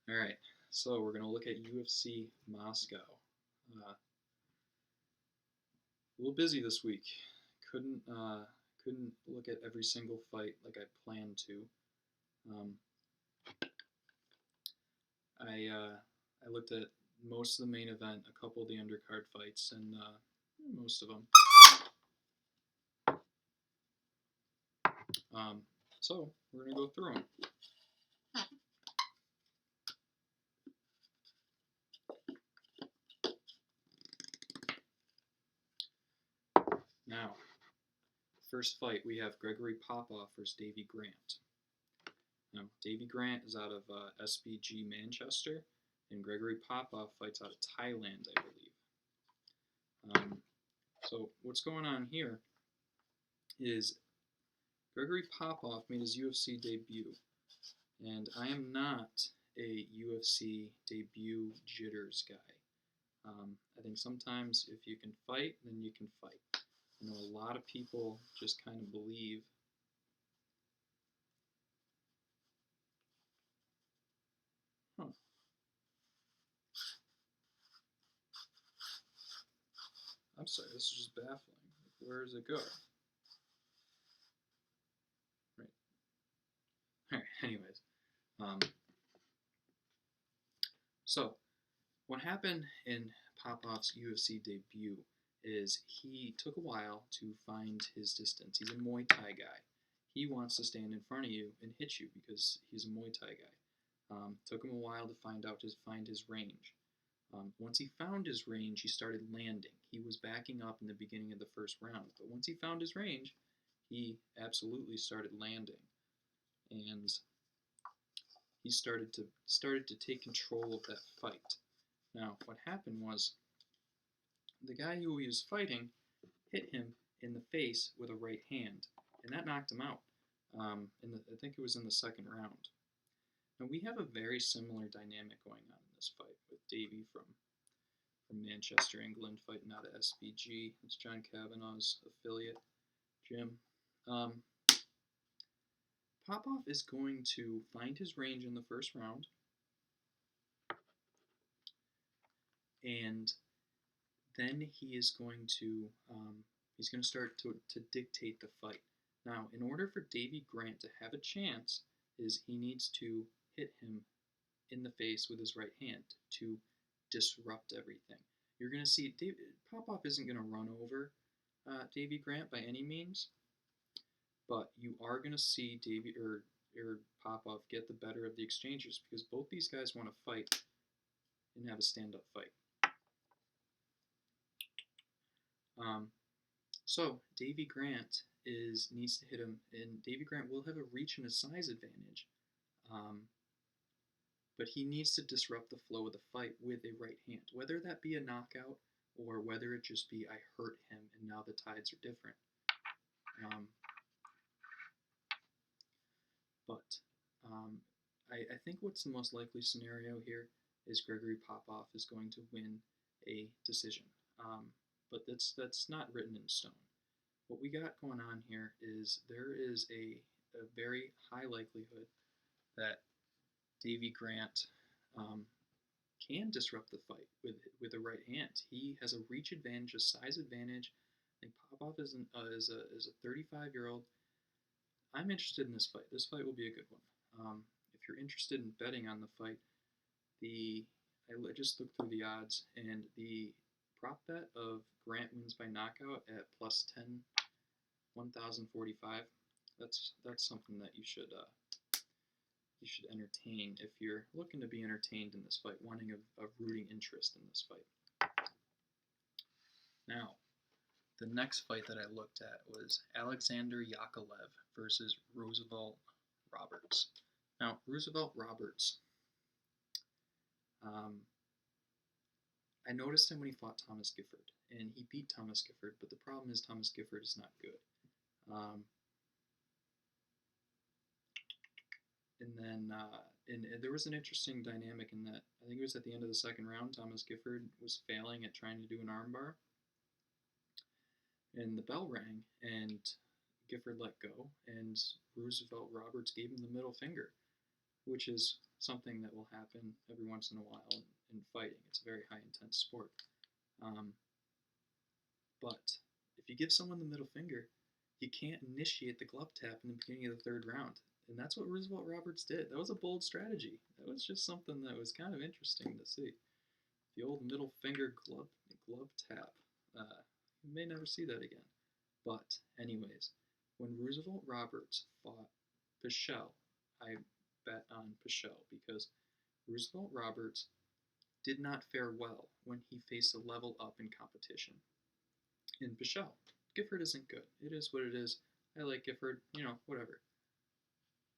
All right, so we're gonna look at UFC Moscow. A little busy this week. Couldn't look at every single fight like I planned to. Um, I looked at most of the main event, a couple of the undercard fights, and most of them. So we're gonna go through them. Now, first fight we have Gregory Popov versus Davy Grant. Now, Davy Grant is out of SBG Manchester, and Gregory Popov fights out of Thailand, I believe. So what's going on here is Gregory Popov made his UFC debut, and I am not a UFC debut jitters guy. I think sometimes if you can fight, then you can fight. I know a lot of people just kind of believe I'm sorry, this is just baffling. Where does it go? Right. All right, anyways. So, what happened in Popov's UFC debut is he took a while to find his distance. He's a Muay Thai guy. He wants to stand in front of you and hit you because he's a Muay Thai guy. Took him a while to find his range. Once he found his range, he started landing. He was backing up in the beginning of the first round, but once he found his range, he absolutely started landing, and he started to take control of that fight. Now, what happened was the guy who he was fighting hit him in the face with a right hand, and that knocked him out. I think it was in the second round. Now, we have a very similar dynamic going on in this fight with Davy from Manchester, England, fighting out of SBG. It's John Kavanagh's affiliate gym. Popov is going to find his range in the first round, and then he is going to start to dictate the fight. Now, in order for Davy Grant to have a chance, is he needs to hit him in the face with his right hand to disrupt everything. You're going to see Popov isn't going to run over Davy Grant by any means, but you are going to see Davy or Popov get the better of the exchanges because both these guys want to fight and have a stand-up fight. So Davy Grant needs to hit him, and Davy Grant will have a reach and a size advantage, but he needs to disrupt the flow of the fight with a right hand, whether that be a knockout or whether it just be I hurt him and now the tides are different. I think what's the most likely scenario here is Gregory Popov is going to win a decision. But that's not written in stone. What we got going on here is there is a very high likelihood that Davy Grant can disrupt the fight with a right hand. He has a reach advantage, a size advantage. I think Popov is a 35-year-old. I'm interested in this fight. This fight will be a good one. If you're interested in betting on the fight, I just looked through the odds, and the prop bet of Grant wins by knockout at plus 1,045. That's something that you should entertain if you're looking to be entertained in this fight, wanting a rooting interest in this fight. Now, the next fight that I looked at was Alexander Yakovlev versus Roosevelt Roberts. Now, Roosevelt Roberts, I noticed him when he fought Thomas Gifford, and he beat Thomas Gifford, but the problem is Thomas Gifford is not good. And there was an interesting dynamic in that. I think it was at the end of the second round, Thomas Gifford was failing at trying to do an armbar, and the bell rang, and Gifford let go, and Roosevelt Roberts gave him the middle finger, which is something that will happen every once in a while in fighting. It's a very high intense sport. Um, but if you give someone the middle finger, you can't initiate the glove tap in the beginning of the third round. And that's what Roosevelt Roberts did. That was a bold strategy. That was just something that was kind of interesting to see. The old middle finger glove tap. You may never see that again. But anyways, when Roosevelt Roberts fought Pichel, I bet on Pichel because Roosevelt Roberts did not fare well when he faced a level up in competition. In Pichel, Gifford isn't good. It is what it is. I like Gifford, whatever.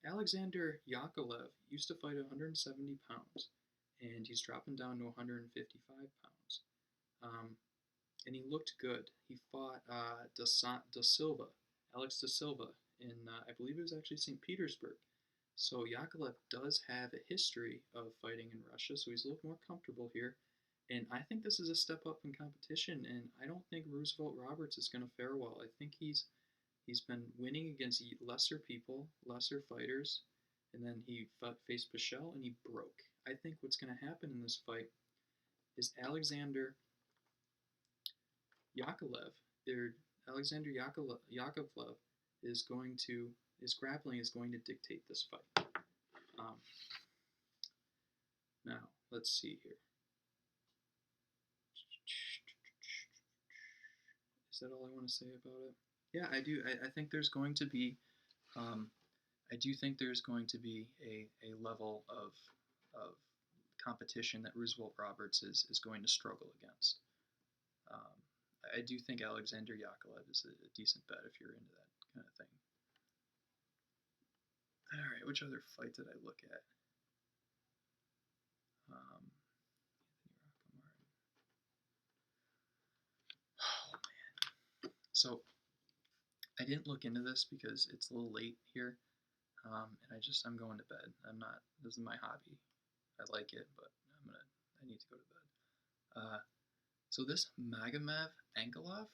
Alexander Yakovlev used to fight 170 pounds, and he's dropping down to 155 pounds. And he looked good. He fought Da Silva, Alex Da Silva, in, I believe it was actually St. Petersburg. So Yakovlev does have a history of fighting in Russia, so he's a little more comfortable here. And I think this is a step up in competition, and I don't think Roosevelt Roberts is going to fare well. I think he's been winning against lesser people, lesser fighters, and then he faced Pichel and he broke. I think what's going to happen in this fight is Alexander Yakovlev his grappling is going to dictate this fight. Now, let's see here. Is that all I want to say about it? Yeah, I do. I think there's going to be, I do think there's going to be a level of competition that Roosevelt Roberts is going to struggle against. I do think Alexander Yakovlev is a decent bet if you're into that kind of thing. All right, which other fight did I look at? Oh man. So I didn't look into this because it's a little late here, and I'm going to bed. This is my hobby. I like it, but I need to go to bed. So this Magomedsharipov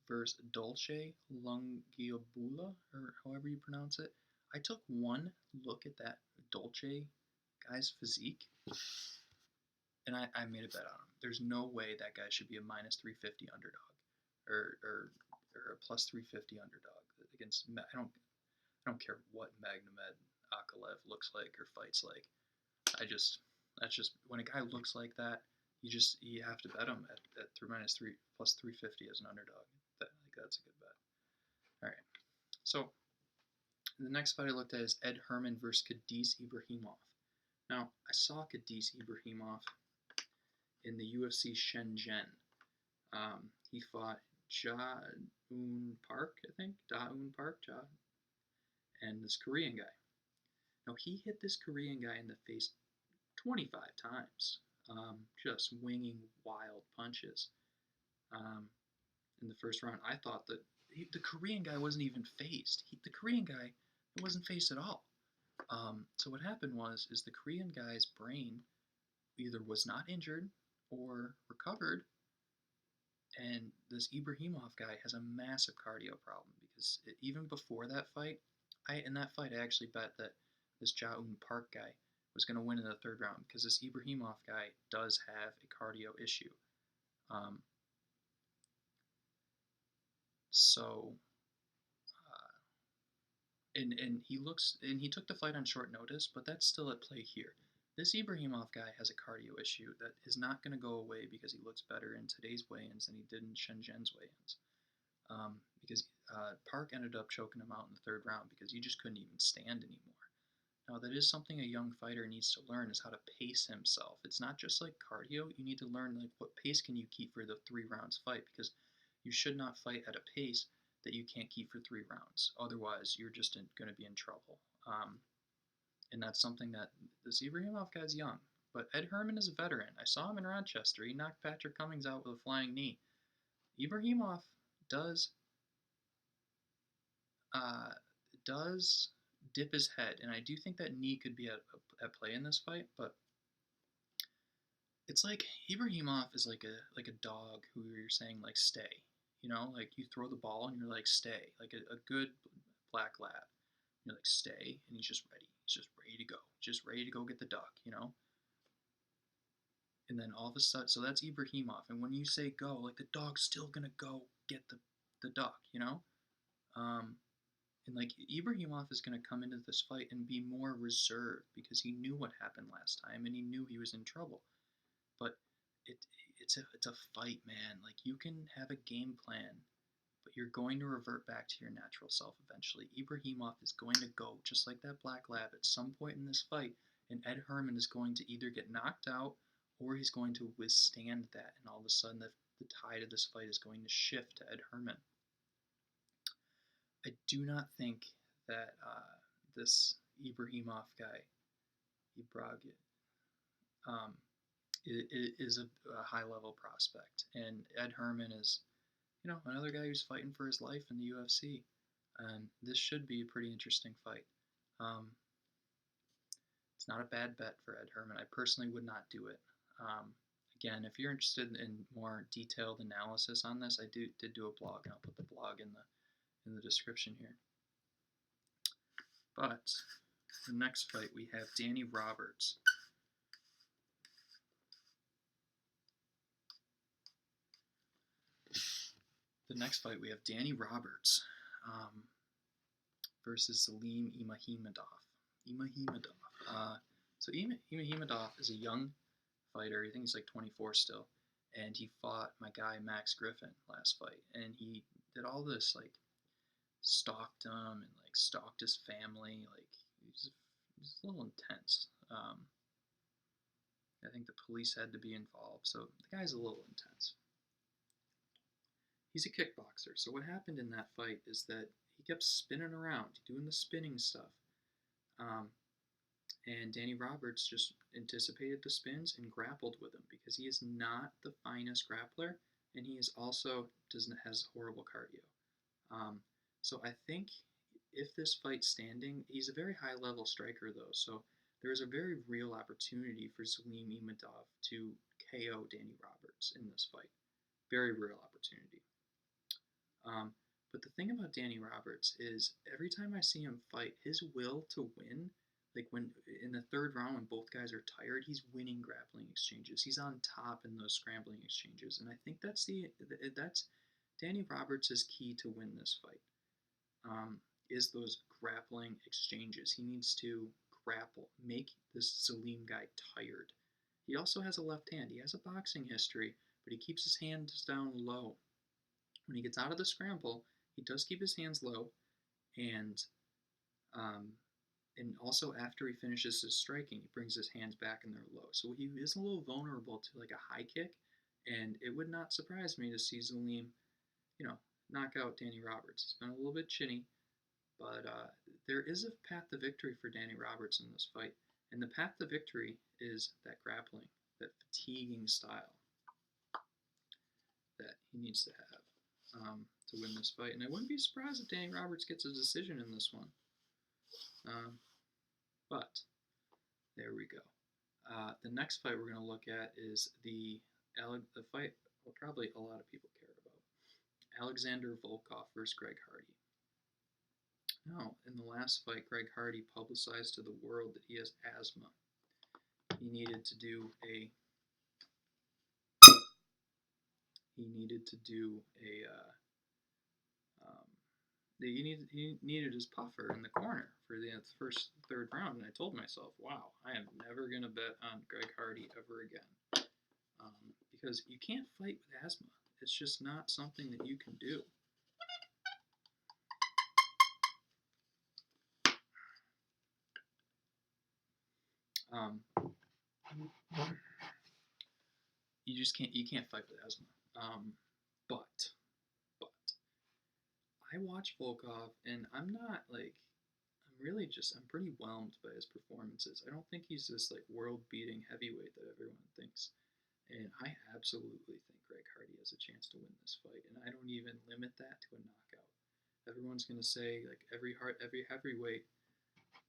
versus Dolce Lungiobula, or however you pronounce it. I took one look at that Dolce guy's physique, and I made a bet on him. There's no way that guy should be a minus 350 underdog, or a plus 350 underdog against. I don't care what Magomedsharipov looks like or fights like. That's just when a guy looks like that, you have to bet him at minus 3 plus 350 as an underdog. That's a good bet. All right. So the next fight I looked at is Ed Herman versus Khadis Ibragimov. Now I saw Khadis Ibragimov in the UFC Shenzhen. He fought Ja-Eun Park, I think. Da-Eun Park, and this Korean guy. Now he hit this Korean guy in the face 25 times, just winging wild punches. In the first round, I thought that the Korean guy wasn't even phased. The Korean guy wasn't phased at all. So what happened is the Korean guy's brain either was not injured or recovered, and this Ibragimov guy has a massive cardio problem because even before that fight, I actually bet that this Ja-Eun Park guy was going to win in the third round because this Ibragimov guy does have a cardio issue. And he took the fight on short notice, but that's still at play here. This Ibragimov guy has a cardio issue that is not going to go away because he looks better in today's weigh-ins than he did in Shenzhen's weigh-ins. Because Park ended up choking him out in the third round because he just couldn't even stand anymore. Now, that is something a young fighter needs to learn, is how to pace himself. It's not just like cardio. You need to learn what pace can you keep for the 3 rounds fight, because you should not fight at a pace that you can't keep for 3 rounds. Otherwise, you're just going to be in trouble. And that's something that this Ibragimov guy's young. But Ed Herman is a veteran. I saw him in Rochester. He knocked Patrick Cummings out with a flying knee. Ibragimov does dip his head, and I do think that knee could be at play in this fight, but it's like Ibragimov is like a dog who you're saying like stay, like you throw the ball and you're like stay, like a good black lab, you're like stay, and he's just ready, He's just ready to go get the duck, you know. And then all of a sudden, so that's Ibragimov. And when you say go, like the dog's still gonna go get the duck, you know. And like Ibragimov is gonna come into this fight and be more reserved because he knew what happened last time and he knew he was in trouble. But it's a fight, man. Like you can have a game plan, but you're going to revert back to your natural self eventually. Ibragimov is going to go just like that black lab at some point in this fight, and Ed Herman is going to either get knocked out or he's going to withstand that, and all of a sudden the tide of this fight is going to shift to Ed Herman. I do not think that this Ibragimov guy, is a high-level prospect, and Ed Herman is, you know, another guy who's fighting for his life in the UFC. And this should be a pretty interesting fight. It's not a bad bet for Ed Herman. I personally would not do it. Again, if you're interested in more detailed analysis on this, I did do a blog, and I'll put the blog in the description here. But the next fight we have Danny Roberts. The next fight we have Danny Roberts versus Zelim Imadaev. So Imadaev is a young fighter. I think he's like 24 still, and he fought my guy Max Griffin last fight, and he did all this like stalked him and like stalked his family. Like he's a little intense. I think the police had to be involved, so the guy's a little intense. He's a kickboxer, so what happened in that fight is that he kept spinning around, doing the spinning stuff. And Danny Roberts just anticipated the spins and grappled with him because he is not the finest grappler, and he is also has horrible cardio. So I think if this fight's standing, he's a very high-level striker, though, so there is a very real opportunity for Zelim Imadaev to KO Danny Roberts in this fight. Very real opportunity. But the thing about Danny Roberts is every time I see him fight, his will to win, like when in the third round when both guys are tired, he's winning grappling exchanges. He's on top in those scrambling exchanges, and I think that's Danny Roberts' key to win this fight. Is those grappling exchanges. He needs to grapple, make this Zelim guy tired. He also has a left hand. He has a boxing history, but he keeps his hands down low. When he gets out of the scramble, he does keep his hands low, and also after he finishes his striking, he brings his hands back and they're low. So he is a little vulnerable to like a high kick, and it would not surprise me to see Zelim, knock out Danny Roberts. He's been a little bit chinny, but there is a path to victory for Danny Roberts in this fight, and the path to victory is that grappling, that fatiguing style that he needs to have to win this fight. And I wouldn't be surprised if Danny Roberts gets a decision in this one. But there we go. The next fight we're going to look at is the fight probably a lot of people cared about. Alexander Volkov versus Greg Hardy. Now, in the last fight, Greg Hardy publicized to the world that he has asthma. He needed to do he needed his puffer in the corner for the third round, and I told myself, wow, I am never going to bet on Greg Hardy ever again, because you can't fight with asthma. It's just not something that you can do. You can't fight with asthma. But I watch Volkov, and I'm pretty whelmed by his performances. I don't think he's this like world-beating heavyweight that everyone thinks. And I absolutely think Greg Hardy has a chance to win this fight, and I don't even limit that to a knockout. Everyone's gonna say like every heavyweight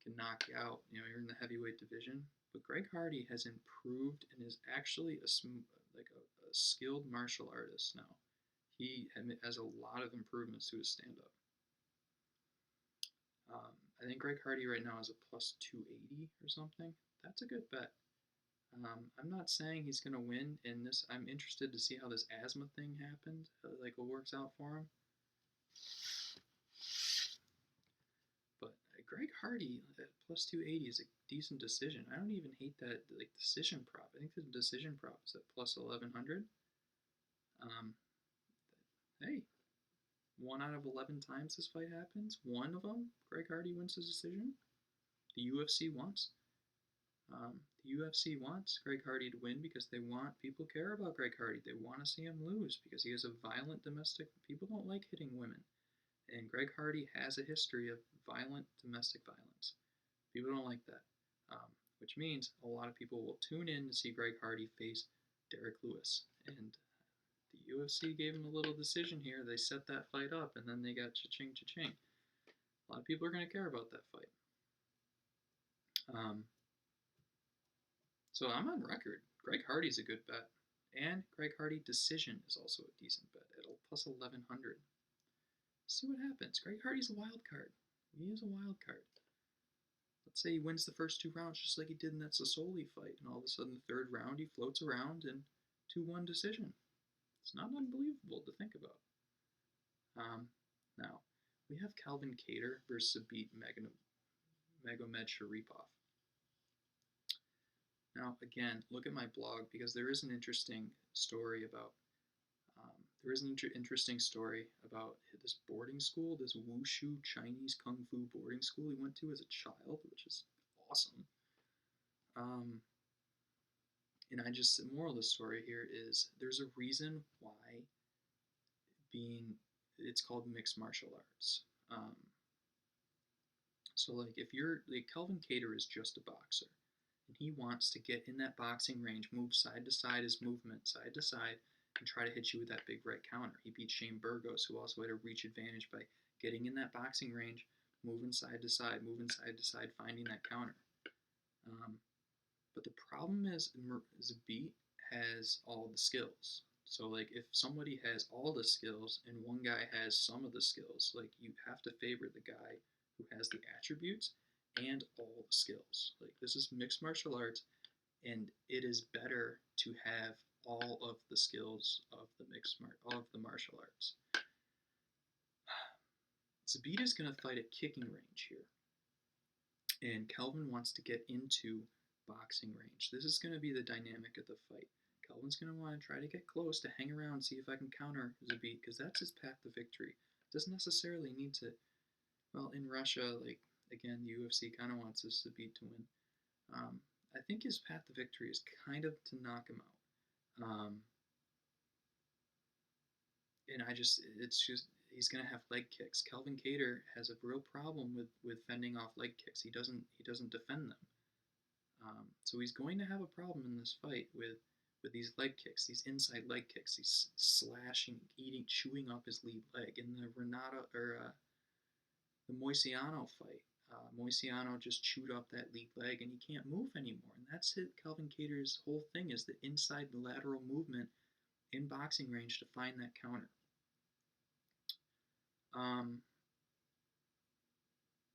can knock you out. You're in the heavyweight division, but Greg Hardy has improved and is actually a skilled martial artist now. He has a lot of improvements to his stand-up. I think Greg Hardy right now is a plus 280 or something. That's a good bet. I'm not saying he's going to win in this. I'm interested to see how this asthma thing happened, like what works out for him. But Greg Hardy at plus 280 is a decent decision. I don't even hate that like decision prop. I think the decision prop is at plus 1100. Hey, 1 out of 11 times this fight happens, one of them, Greg Hardy wins the decision. The UFC wants. The UFC wants Greg Hardy to win because they want, people care about Greg Hardy. They want to see him lose because he is a violent domestic, people don't like hitting women. And Greg Hardy has a history of violent domestic violence. People don't like that. Which means a lot of people will tune in to see Greg Hardy face Derek Lewis. And the UFC gave him a little decision here. They set that fight up, and then they got cha-ching, cha-ching. A lot of people are going to care about that fight. So I'm on record. Greg Hardy's a good bet. And Greg Hardy decision is also a decent bet at plus 1100. See what happens. Greg Hardy's a wild card. He is a wild card. Let's say he wins the first 2 rounds just like he did in that Sassoli fight, and all of a sudden the 3rd round he floats around in 2-1 decision. It's not unbelievable to think about. Now, we have Calvin Kattar versus Zabit Magomedsharipov. Now, again, look at my blog because there is an interesting story about this boarding school, this Wushu Chinese Kung Fu boarding school he went to as a child, which is awesome. And the moral of the story here is there's a reason why it's called mixed martial arts. So like if you're, like Calvin Kattar is just a boxer, and he wants to get in that boxing range, move side to side, his movement side to side, and try to hit you with that big right counter. He beat Shane Burgos, who also had a reach advantage by getting in that boxing range, moving side to side, finding that counter. But the problem is Zabit has all the skills. So like if somebody has all the skills and one guy has some of the skills, like you have to favor the guy who has the attributes and all the skills. Like this is mixed martial arts, and it is better to have all of the skills of the martial arts. Zabit is going to fight at kicking range here, and Kelvin wants to get into boxing range. This is going to be the dynamic of the fight. Kelvin's going to want to try to get close to hang around, see if I can counter Zabit, because that's his path to victory. Doesn't necessarily need to. Well, in Russia, like again, the UFC kind of wants this Zabit to win. I think his path to victory is kind of to knock him out. And he's gonna have leg kicks. Calvin Kattar has a real problem with fending off leg kicks. He doesn't defend them. So he's going to have a problem in this fight with these leg kicks, these inside leg kicks. He's slashing, eating, chewing up his lead leg. In the the Moisiano fight, Moisiano just chewed up that lead leg and he can't move anymore. And that's it. Calvin Kattar's whole thing is the inside lateral movement in boxing range to find that counter.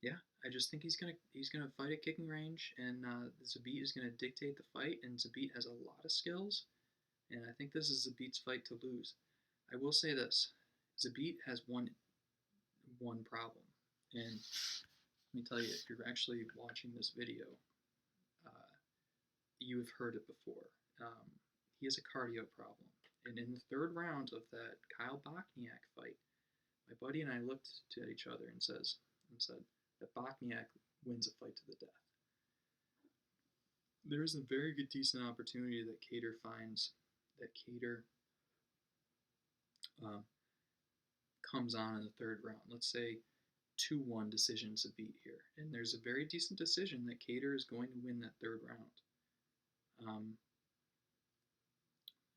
Yeah, I just think he's gonna fight at kicking range, and Zabit is gonna dictate the fight. And Zabit has a lot of skills, and I think this is Zabit's fight to lose. I will say this: Zabit has one problem, and let me tell you, if you're actually watching this video, you have heard it before. He has a cardio problem, and in the 3rd round of that Kyle Bochniak fight, my buddy and I looked at each other and said that Bochniak wins a fight to the death. There is a very good, decent opportunity that Kattar finds, that Kattar comes on in the 3rd round. Let's say 2-1 decision Zabit here, and there's a very decent decision that Kattar is going to win that 3rd round.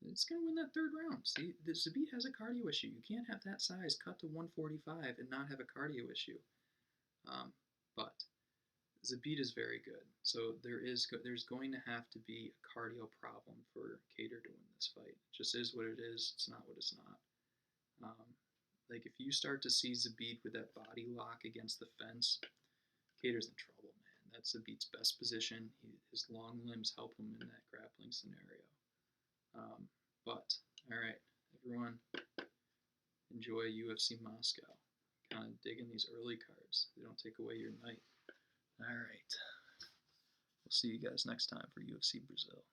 It's going to win that 3rd round. See, the Zabit has a cardio issue. You can't have that size cut to 145 and not have a cardio issue. But Zabit is very good. So there's going to have to be a cardio problem for Kattar to win this fight. It just is what it is. It's not what it's not. Like if you start to see Zabit with that body lock against the fence, Kattar's in trouble, man. That's Zabit's best position. His long limbs help him in that grappling scenario. But, alright, everyone, enjoy UFC Moscow. Kind of digging these early cards. They don't take away your night. Alright. We'll see you guys next time for UFC Brazil.